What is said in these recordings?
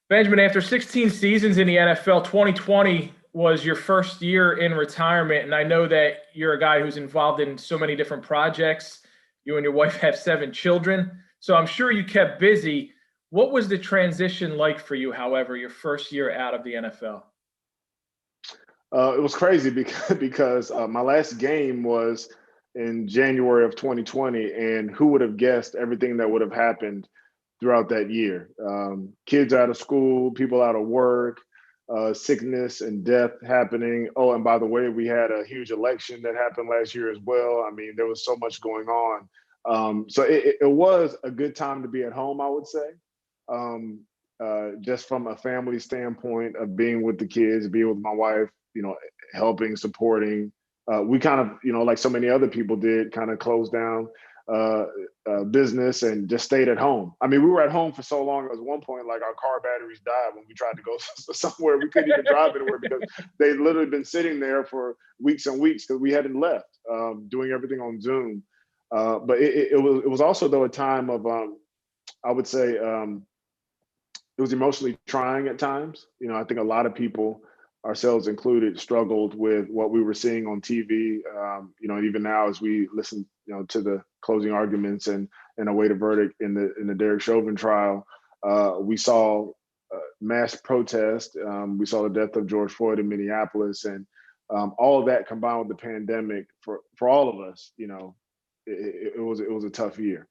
Benjamin, after 16 seasons in the NFL, 2020 was your first year in retirement. And I know that you're a guy who's involved in so many different projects. You and your wife have 7 children. So I'm sure you kept busy. What was the transition like for you, however, your first year out of the NFL? It was crazy because my last game was in January of 2020, and who would have guessed everything that would have happened throughout that year? Kids out of school, people out of work, sickness and death happening. Oh, and by the way, we had a huge election that happened last year as well. I mean, there was so much going on. So it was a good time to be at home, I would say. Um, just from a family standpoint of being with the kids, being with my wife, helping, supporting. We kind of, like so many other people did, kind of closed down uh, business and just stayed at home. I mean, we were at home for so long. At one point, like our car batteries died when we tried to go somewhere. We couldn't even drive anywhere because they'd literally been sitting there for weeks and weeks because we hadn't left, doing everything on Zoom. But it was also though a time of I would say it was emotionally trying at times. I think a lot of people, ourselves included, struggled with what we were seeing on TV. And even now, as we listen, to the closing arguments and await a verdict in the Derek Chauvin trial, we saw mass protest. We saw the death of George Floyd in Minneapolis, and all of that combined with the pandemic for all of us. It was a tough year.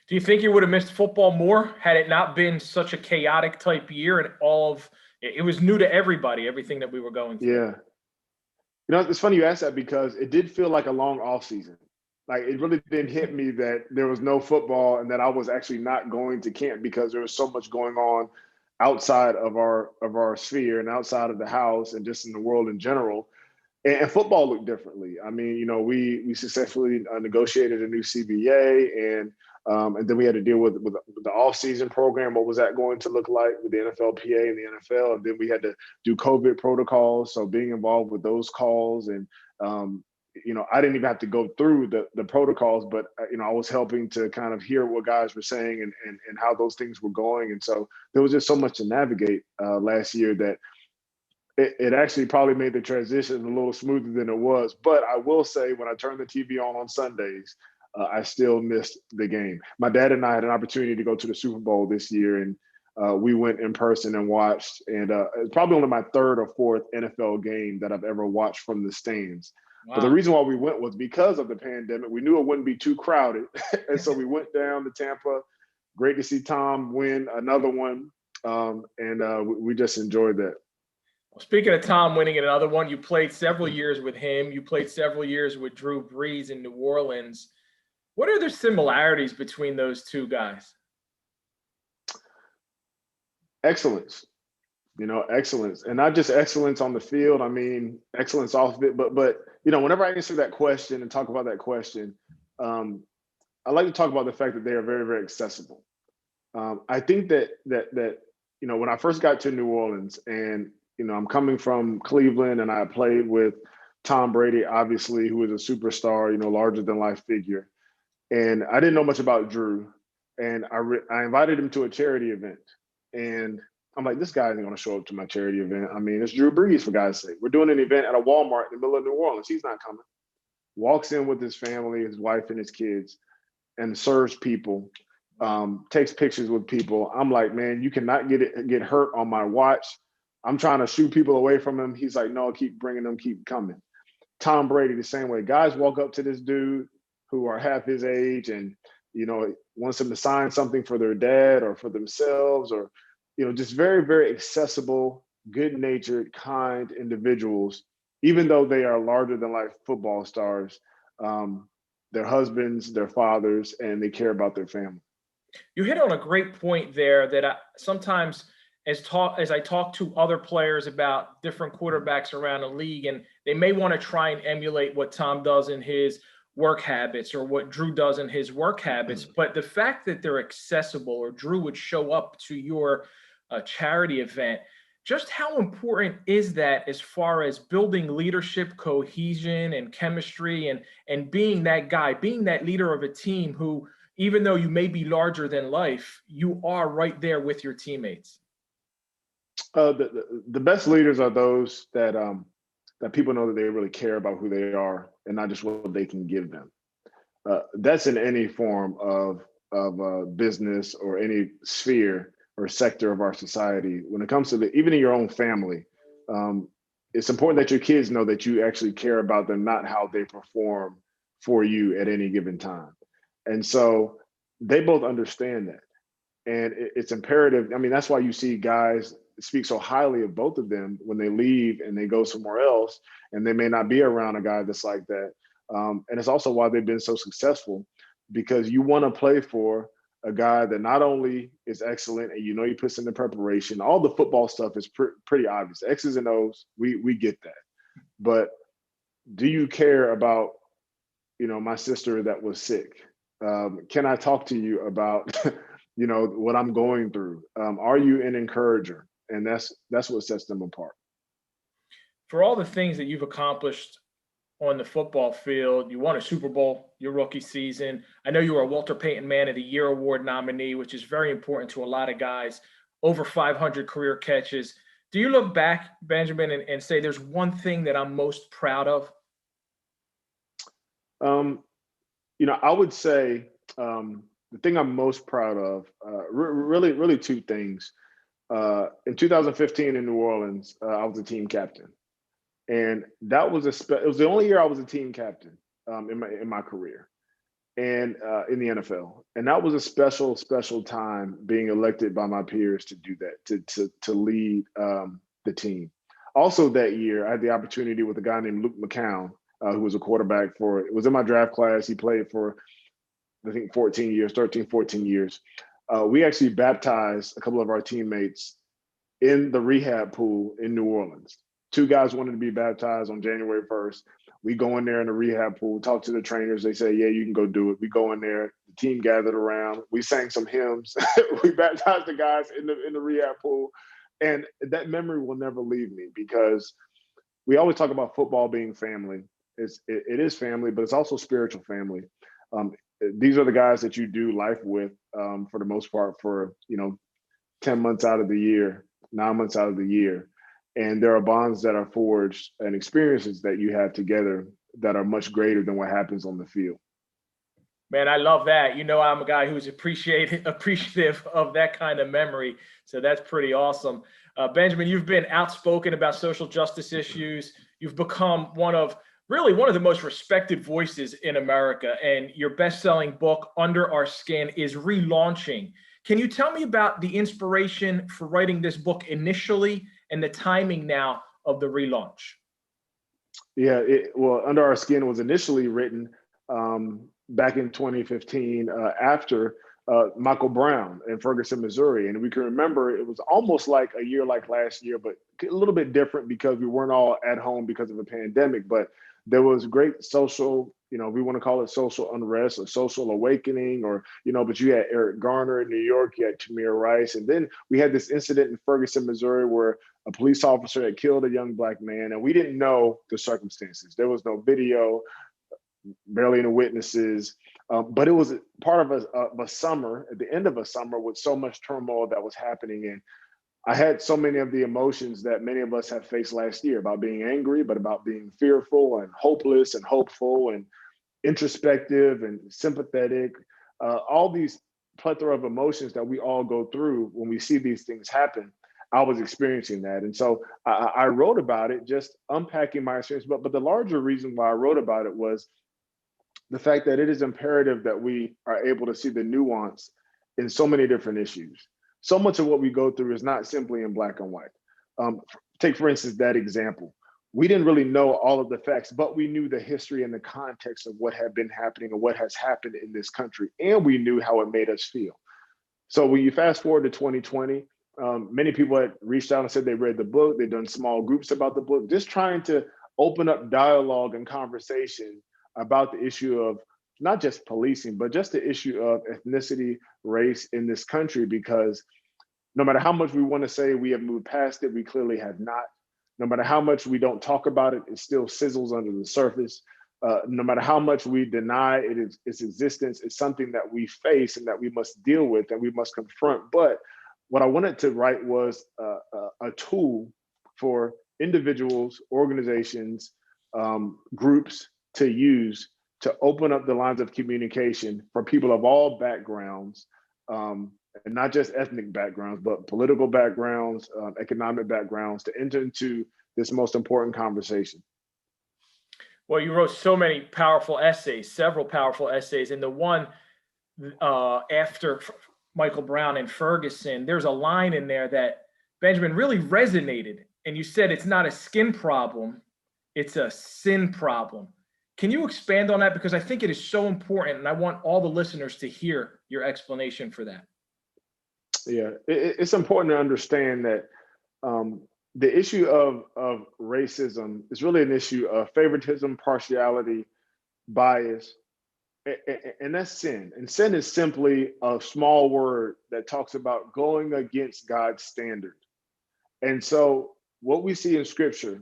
Do you think you would have missed football more had it not been such a chaotic type year and all of it was new to everybody, everything that we were going through? Yeah. It's funny you asked that because it did feel like a long off season. Like it really didn't hit me that there was no football and that I was actually not going to camp because there was so much going on outside of our sphere and outside of the house and just in the world in general. And football looked differently. I mean, we successfully negotiated a new CBA, and then we had to deal with the off-season program. What was that going to look like with the NFLPA and the NFL? And then we had to do COVID protocols. So being involved with those calls, and I didn't even have to go through the protocols, but I was helping to kind of hear what guys were saying and how those things were going. And so there was just so much to navigate last year that it actually probably made the transition a little smoother than it was. But I will say, when I turned the TV on Sundays, I still missed the game. My dad and I had an opportunity to go to the Super Bowl this year, and we went in person and watched. And it's probably only my third or fourth NFL game that I've ever watched from the stands. But the Wow. reason why we went was because of the pandemic. We knew it wouldn't be too crowded. And so we went down to Tampa. Great to see Tom win another one. And we just enjoyed that. Well, speaking of Tom winning another one, you played several years with him. You played several years with Drew Brees in New Orleans. What are the similarities between those two guys? Excellence. Excellence, and not just excellence on the field. I mean, excellence off of it. But whenever I answer that question and talk about that question, I like to talk about the fact that they are very, very accessible. I think that when I first got to New Orleans, and I'm coming from Cleveland, and I played with Tom Brady, obviously, who is a superstar, larger than life figure, and I didn't know much about Drew, and I invited him to a charity event, and I'm like, this guy isn't going to show up to my charity event. I mean, it's Drew Brees, for God's sake. We're doing an event at a Walmart in the middle of New Orleans. He's not coming. Walks in with his family, his wife and his kids, and serves people, takes pictures with people. I'm like, man, you cannot get hurt on my watch. I'm trying to shoot people away from him. He's like, no, keep bringing them, keep coming. Tom Brady, the same way. Guys walk up to this dude who are half his age and, wants them to sign something for their dad or for themselves, or just very, very accessible, good-natured, kind individuals, even though they are larger than life football stars. Their husbands, their fathers, and they care about their family. You hit on a great point there that sometimes as I talk to other players about different quarterbacks around the league, and they may want to try and emulate what Tom does in his work habits or what Drew does in his work habits. But the fact that they're accessible, or Drew would show up to your charity event, just how important is that as far as building leadership, cohesion, and chemistry, and being that guy, being that leader of a team who, even though you may be larger than life, you are right there with your teammates? The best leaders are those that people know that they really care about who they are and not just what they can give them. That's in any form of business or any sphere or sector of our society. When it comes to even in your own family, um, it's important that your kids know that you actually care about them, not how they perform for you at any given time. And so they both understand that. And it's imperative. I mean, that's why you see guys speak so highly of both of them when they leave and they go somewhere else, and they may not be around a guy that's like that. And it's also why they've been so successful, because you want to play for a guy that not only is excellent and he puts in the preparation. All the football stuff is pretty obvious. X's and O's, we get that. But do you care about my sister that was sick? Can I talk to you about what I'm going through? Are you an encourager? And that's what sets them apart. For all the things that you've accomplished on the football field, you won a Super Bowl your rookie season. I know you were a Walter Payton Man of the Year award nominee, which is very important to a lot of guys. Over 500 career catches. Do you look back, Benjamin, and say there's one thing that I'm most proud of? I would say the thing I'm most proud of, really two things. In 2015 in New Orleans, I was a team captain, and that was it was the only year I was a team captain in my career, and in the NFL, and that was a special time being elected by my peers to do that, to lead the team. Also that year, I had the opportunity with a guy named Luke McCown, who was a quarterback it was in my draft class. He played for, I think, 13, 14 years. We actually baptized a couple of our teammates in the rehab pool in New Orleans. Two guys wanted to be baptized on January 1st. We go in there in the rehab pool, talk to the trainers. They say, yeah, you can go do it. We go in there. The team gathered around. We sang some hymns. We baptized the guys in the rehab pool. And that memory will never leave me, because we always talk about football being family. It is family, but it's also spiritual family. These are the guys that you do life with, for the most part, for 10 months out of the year, 9 months out of the year. And there are bonds that are forged and experiences that you have together that are much greater than what happens on the field. Man, I love that. I'm a guy who's appreciative of that kind of memory. So that's pretty awesome. Benjamin, you've been outspoken about social justice issues. You've become one of the most respected voices in America. And your best-selling book, Under Our Skin, is relaunching. Can you tell me about the inspiration for writing this book initially and the timing now of the relaunch? Yeah, well, Under Our Skin was initially written back in 2015 after Michael Brown in Ferguson, Missouri. And we can remember it was almost like a year like last year, but a little bit different because we weren't all at home because of a pandemic. But there was great social, we want to call it social unrest or social awakening, or, but you had Eric Garner in New York, you had Tamir Rice. And then we had this incident in Ferguson, Missouri, where a police officer had killed a young Black man, and we didn't know the circumstances. There was no video, barely any witnesses, but it was part of a summer, at the end of a summer, with so much turmoil that was happening. And I had so many of the emotions that many of us have faced last year, about being angry, but about being fearful and hopeless and hopeful and introspective and sympathetic, all these plethora of emotions that we all go through when we see these things happen. I was experiencing that. And so I wrote about it, just unpacking my experience. But the larger reason why I wrote about it was the fact that it is imperative that we are able to see the nuance in so many different issues. So much of what we go through is not simply in black and white. Take, for instance, that example. We didn't really know all of the facts, but we knew the history and the context of what had been happening and what has happened in this country. And we knew how it made us feel. So when you fast forward to 2020, many people had reached out and said they read the book. They've done small groups about the book, just trying to open up dialogue and conversation about the issue of not just policing, but just the issue of ethnicity, race in this country, because no matter how much we want to say we have moved past it, we clearly have not. No matter how much we don't talk about it, it still sizzles under the surface. No matter how much we deny its existence, it's something that we face and that we must deal with and we must confront. But what I wanted to write was a tool for individuals, organizations, groups to use to open up the lines of communication for people of all backgrounds, and not just ethnic backgrounds, but political backgrounds, economic backgrounds, to enter into this most important conversation. Well, you wrote so many powerful essays, several powerful essays, and the one after Michael Brown and Ferguson, there's a line in there that, Benjamin, really resonated. And you said it's not a skin problem, it's a sin problem. Can you expand on that? Because I think it is so important, and I want all the listeners to hear your explanation for that. Yeah, it's important to understand that the issue of racism is really an issue of favoritism, partiality, bias, and that's sin. And sin is simply a small word that talks about going against God's standard. And so what we see in scripture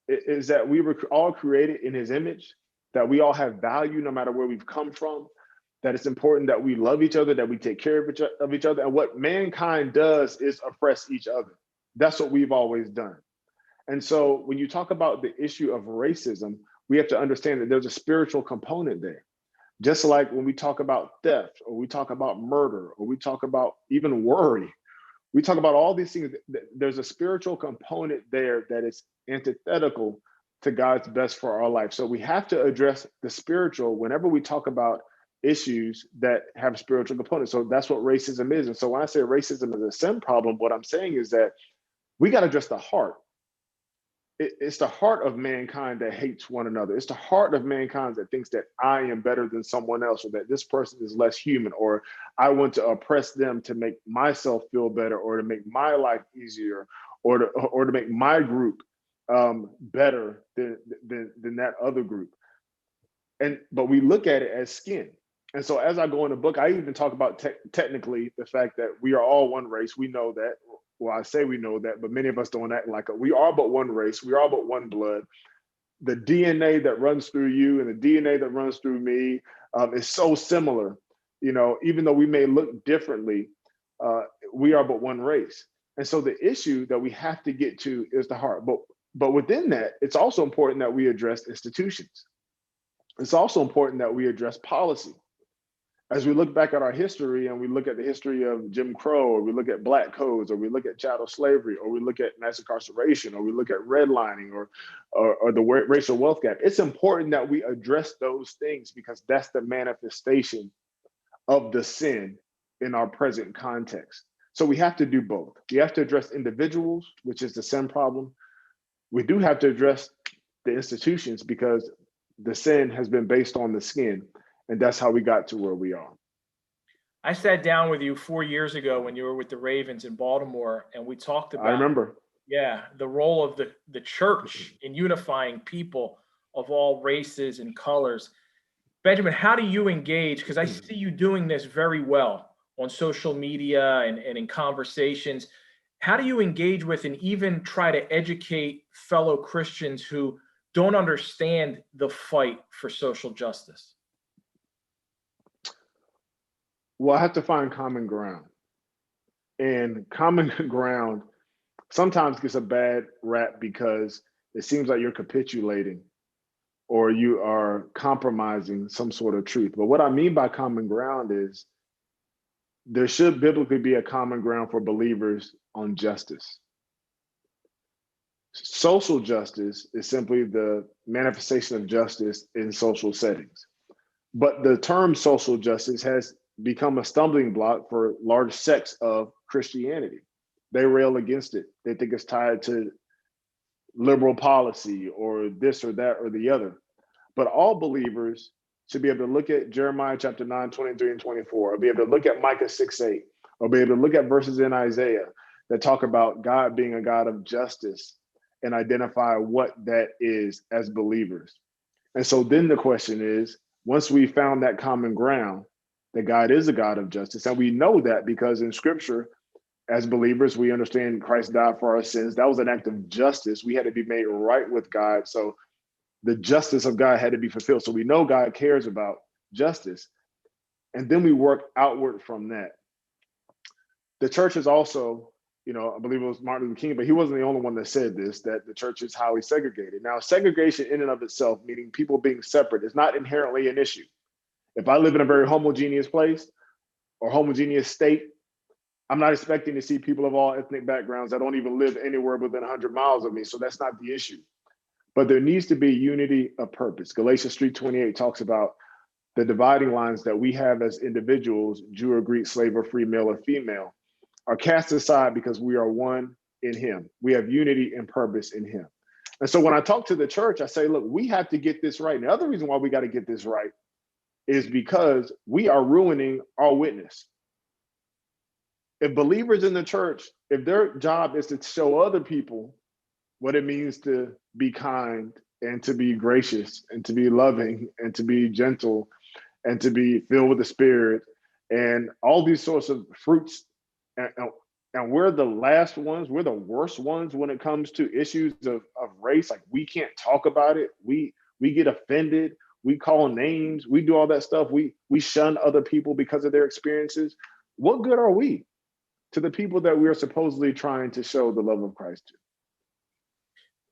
is that we were all created in his image, that we all have value no matter where we've come from, that it's important that we love each other, that we take care of each other. And what mankind does is oppress each other. That's what we've always done. And so when you talk about the issue of racism, we have to understand that there's a spiritual component there. Just like when we talk about theft, or we talk about murder, or we talk about even worry, we talk about all these things. There's a spiritual component there that is antithetical to God's best for our life. So we have to address the spiritual whenever we talk about issues that have spiritual components. So that's what racism is. And so when I say racism is a sin problem, what I'm saying is that we got to address the heart. It's the heart of mankind that hates one another. It's the heart of mankind that thinks that I am better than someone else, or that this person is less human, or I want to oppress them to make myself feel better, or to make my life easier, or to make my group better than that other group. But we look at it as skin. And so as I go in the book, I even talk about technically the fact that we are all one race. We know that. Well, I say we know that, but many of us don't act like it. We are but one race. We are but one blood. The DNA that runs through you and the DNA that runs through me is so similar. You know, even though we may look differently, we are but one race. And so the issue that we have to get to is the heart. But within that, it's also important that we address institutions. It's also important that we address policy. As we look back at our history and we look at the history of Jim Crow, or we look at black codes, or we look at chattel slavery, or we look at mass incarceration, or we look at redlining, or the racial wealth gap, it's important that we address those things, because that's the manifestation of the sin in our present context. So we have to do both. We have to address individuals, which is the sin problem. We do have to address the institutions, because the sin has been based on the skin. And that's how we got to where we are. I sat down with you 4 years ago when you were with the Ravens in Baltimore, and we talked about, I remember, the role of the church in unifying people of all races and colors. Benjamin, how do you engage? Because I see you doing this very well on social media and in conversations. How do you engage with and even try to educate fellow Christians who don't understand the fight for social justice? well, I have to find common ground. And common ground sometimes gets a bad rap because it seems like you're capitulating or you are compromising some sort of truth. But what I mean by common ground is there should biblically be a common ground for believers on justice. Social justice is simply the manifestation of justice in social settings. But the term social justice has become a stumbling block for large sects of Christianity. They rail against it. They think it's tied to liberal policy or this or that or the other. But all believers should be able to look at Jeremiah chapter 9, 23 and 24, or be able to look at Micah 6:8, or be able to look at verses in Isaiah that talk about God being a God of justice and identify what that is as believers. And so then the question is, once we found that common ground, that God is a God of justice, and we know that because in scripture, as believers, we understand Christ died for our sins. That was an act of justice. We had to be made right with God. So the justice of God had to be fulfilled. So we know God cares about justice. And then we work outward from that. the church is also, I believe it was Martin Luther King, but he wasn't the only one that said this, that the church is highly segregated. Now, segregation in and of itself, meaning people being separate, is not inherently an issue. If I live in a very homogeneous place or homogeneous state, I'm not expecting to see people of all ethnic backgrounds that don't even live anywhere within 100 miles of me. So that's not the issue. But there needs to be unity of purpose. Galatians 3:28 talks about the dividing lines that we have as individuals, Jew or Greek, slave or free, male or female, are cast aside because we are one in him. We have unity and purpose in him. And so when I talk to the church, I say, look, we have to get this right. And the other reason why we got to get this right is because we are ruining our witness. If believers in the church, if their job is to show other people what it means to be kind and to be gracious and to be loving and to be gentle and to be filled with the Spirit and all these sorts of fruits, and we're the last ones, we're the worst ones when it comes to issues of race. Like, we can't talk about it. We get offended. We call names. We do all that stuff. We shun other people because of their experiences. What good are we to the people that we are supposedly trying to show the love of Christ to?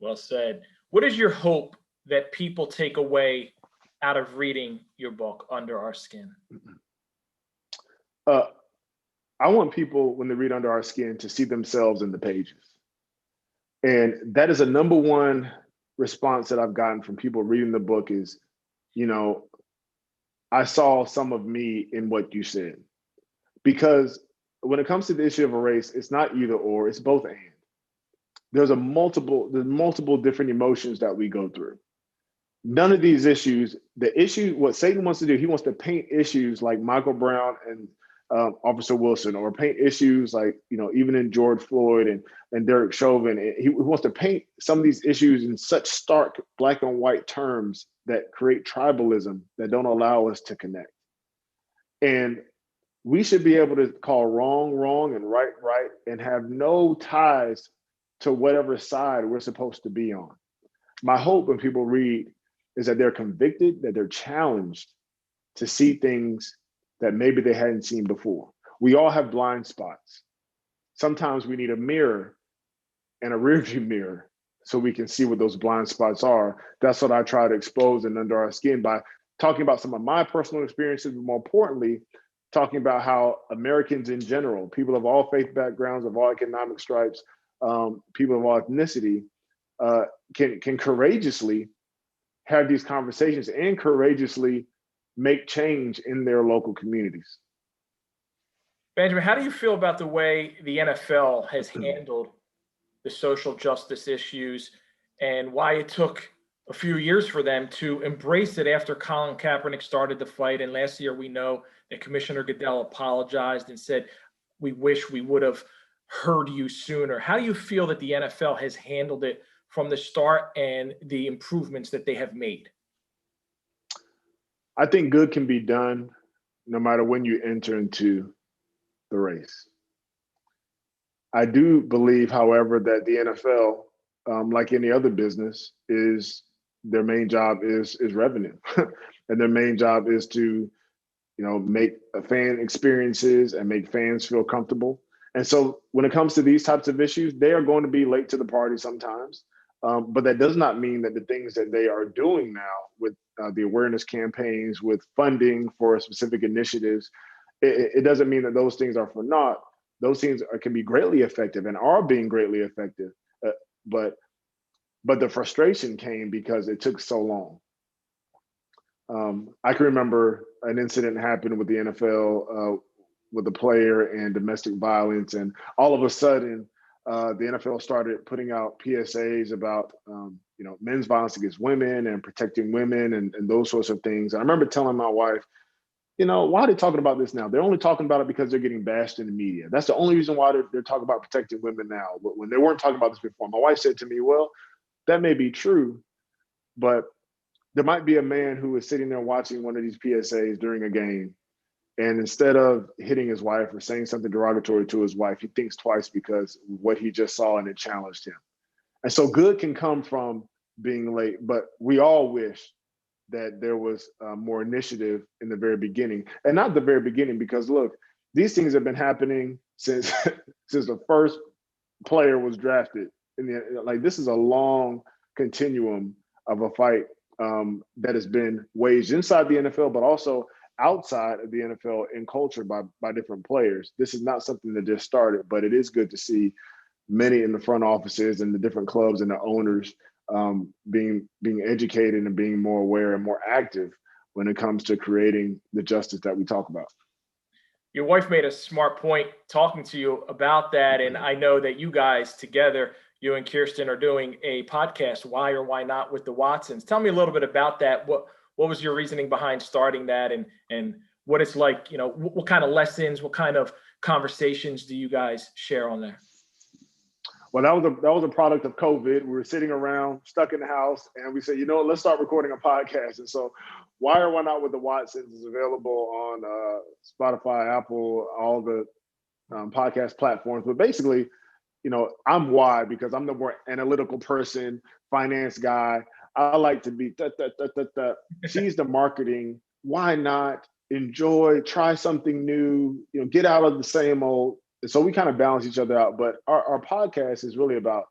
Well said. What is your hope that people take away out of reading your book, Under Our Skin? I want people, when they read Under Our Skin, to see themselves in the pages. And that is a number one response that I've gotten from people reading the book is, I saw some of me in what you said. Because when it comes to the issue of a race, it's not either or, it's both and. There's multiple different emotions that we go through. None of these issues, what Satan wants to do, he wants to paint issues like Michael Brown and Officer Wilson, or paint issues like, even in George Floyd and Derek Chauvin. He wants to paint some of these issues in such stark black and white terms that create tribalism that don't allow us to connect. And we should be able to call wrong, wrong, and right, right, and have no ties to whatever side we're supposed to be on. My hope when people read is that they're convicted, that they're challenged to see things that maybe they hadn't seen before. We all have blind spots. Sometimes we need a mirror and a rearview mirror so we can see what those blind spots are. That's what I try to expose in Under Our Skin by talking about some of my personal experiences, but more importantly, talking about how Americans in general, people of all faith backgrounds, of all economic stripes, people of all ethnicity, can courageously have these conversations and courageously make change in their local communities. Benjamin, how do you feel about the way the NFL has handled the social justice issues and why it took a few years for them to embrace it after Colin Kaepernick started the fight? And last year, we know that Commissioner Goodell apologized and said, we wish we would have heard you sooner. How do you feel that the NFL has handled it from the start and the improvements that they have made? I think good can be done no matter when you enter into the race. I do believe, however, that the NFL, like any other business, their main job is revenue, and their main job is to, make fan experiences and make fans feel comfortable. And so, when it comes to these types of issues, they are going to be late to the party sometimes. But that does not mean that the things that they are doing now with the awareness campaigns, with funding for specific initiatives, it doesn't mean that those things are for naught. Those things can be greatly effective and are being greatly effective. But the frustration came because it took so long. I can remember an incident happened with the NFL with a player and domestic violence, and all of a sudden, the NFL started putting out PSAs about, men's violence against women and protecting women and those sorts of things. And I remember telling my wife, why are they talking about this now? They're only talking about it because they're getting bashed in the media. That's the only reason why they're talking about protecting women now. But when they weren't talking about this before, my wife said to me, well, that may be true, but there might be a man who is sitting there watching one of these PSAs during a game, and instead of hitting his wife or saying something derogatory to his wife, he thinks twice because what he just saw and it challenged him. And so good can come from being late, but we all wish that there was more initiative in the very beginning. And not the very beginning, because look, these things have been happening since since the first player was drafted. Like, this is a long continuum of a fight that has been waged inside the NFL, but also outside of the NFL in culture by different players. This is not something that just started, but it is good to see many in the front offices and the different clubs and the owners being educated and being more aware and more active when it comes to creating the justice that we talk about. Your wife made a smart point talking to you about that. And I know that you guys together, you and Kirsten, are doing a podcast, Why or Why Not with the Watsons. Tell me a little bit about that. What was your reasoning behind starting that, and what it's like, what kind of lessons, what kind of conversations do you guys share on there? Well, that was a product of COVID. We were sitting around, stuck in the house, and we said, let's start recording a podcast. And so, Why or Why Not with the Watsons is available on Spotify, Apple, all the podcast platforms. But basically, I'm why, because I'm the more analytical person, finance guy. I like to be She's the marketing. Why not enjoy, try something new, get out of the same old. And so we kind of balance each other out. But our podcast is really about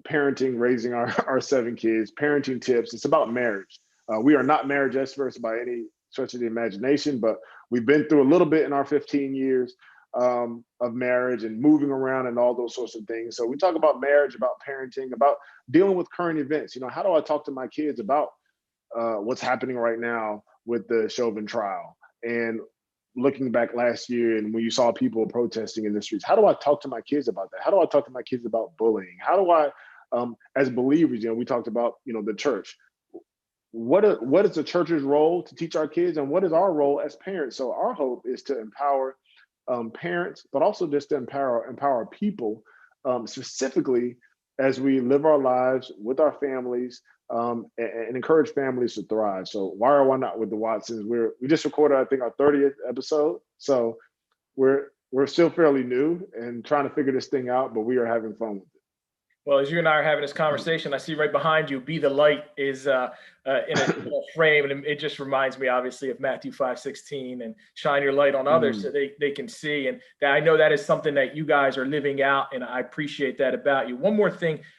parenting, raising our 7 kids, parenting tips. It's about marriage. We are not marriage experts by any stretch of the imagination, but we've been through a little bit in our 15 years of marriage and moving around and all those sorts of things. So we talk about marriage, about parenting, about dealing with current events. How do I talk to my kids about what's happening right now with the Chauvin trial? And looking back last year, and when you saw people protesting in the streets, how do I talk to my kids about that? How do I talk to my kids about bullying? How do I, as believers, we talked about, the church. What is the church's role to teach our kids, and what is our role as parents? So our hope is to empower parents, but also just to empower people, specifically as we live our lives with our families, and encourage families to thrive. So Why or Why Not with the Watsons? We just recorded, I think, our 30th episode. So we're still fairly new and trying to figure this thing out, but we are having fun with it. Well, as you and I are having this conversation, I see right behind you, Be the Light is in a frame. And it just reminds me, obviously, of Matthew 5:16 and shine your light on others so they can see. And I know that is something that you guys are living out, and I appreciate that about you. One more thing